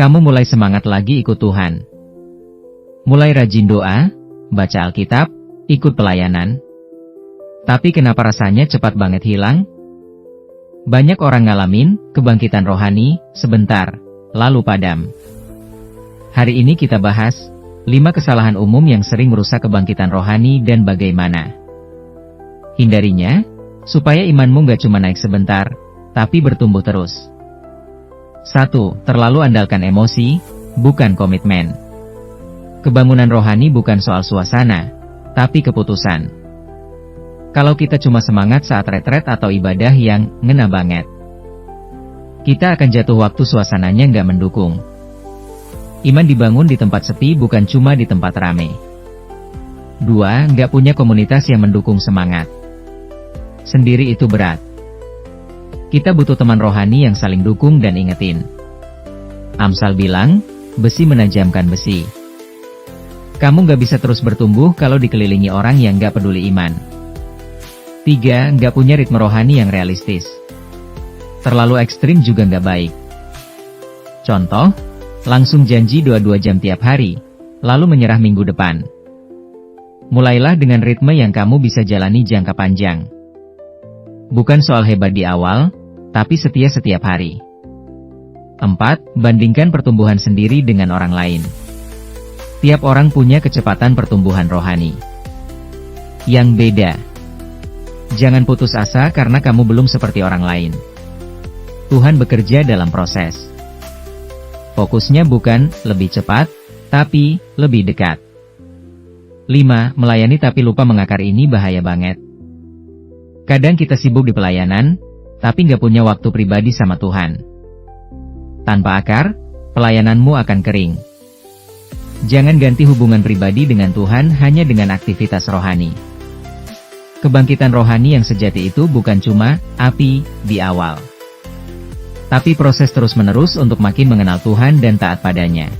kamu mulai semangat lagi ikut Tuhan. Mulai rajin doa, baca Alkitab, ikut pelayanan. Tapi kenapa rasanya cepat banget hilang? Banyak orang ngalamin kebangkitan rohani sebentar, lalu padam. Hari ini kita bahas 5 kesalahan umum yang sering merusak kebangkitan rohani dan bagaimana hindarinya, supaya imanmu gak cuma naik sebentar, tapi bertumbuh terus. 1. Terlalu andalkan emosi, bukan komitmen. Kebangunan rohani bukan soal suasana, tapi keputusan. Kalau kita cuma semangat saat retret atau ibadah yang ngena banget, kita akan jatuh waktu suasananya nggak mendukung. Iman dibangun di tempat sepi bukan cuma di tempat rame. 2. Nggak punya komunitas yang mendukung semangat. Sendiri itu berat. Kita butuh teman rohani yang saling dukung dan ingetin. Amsal bilang, besi menajamkan besi. Kamu nggak bisa terus bertumbuh kalau dikelilingi orang yang nggak peduli iman. 3. Nggak punya ritme rohani yang realistis. Terlalu ekstrim juga nggak baik. Contoh, langsung janji 22 jam tiap hari, lalu menyerah minggu depan. Mulailah dengan ritme yang kamu bisa jalani jangka panjang. Bukan soal hebat di awal, tapi setia setiap hari. 4. Bandingkan pertumbuhan sendiri dengan orang lain. Tiap orang punya kecepatan pertumbuhan rohani yang beda. Jangan putus asa karena kamu belum seperti orang lain. Tuhan bekerja dalam proses. Fokusnya bukan lebih cepat, tapi lebih dekat. 5. Melayani tapi lupa mengakar. Ini bahaya banget. Kadang kita sibuk di pelayanan, tapi nggak punya waktu pribadi sama Tuhan. Tanpa akar, pelayananmu akan kering. Jangan ganti hubungan pribadi dengan Tuhan hanya dengan aktivitas rohani. Kebangkitan rohani yang sejati itu bukan cuma api di awal, tapi proses terus-menerus untuk makin mengenal Tuhan dan taat padanya.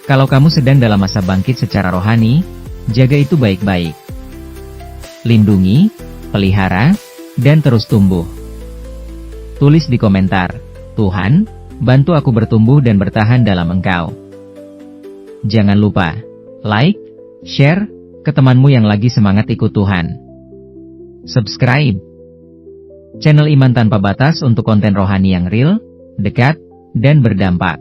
Kalau kamu sedang dalam masa bangkit secara rohani, jaga itu baik-baik. Lindungi, pelihara, dan terus tumbuh. Tulis di komentar, Tuhan, bantu aku bertumbuh dan bertahan dalam Engkau. Jangan lupa, like, share, ke temanmu yang lagi semangat ikut Tuhan. Subscribe channel Iman Tanpa Batas untuk konten rohani yang real, dekat, dan berdampak.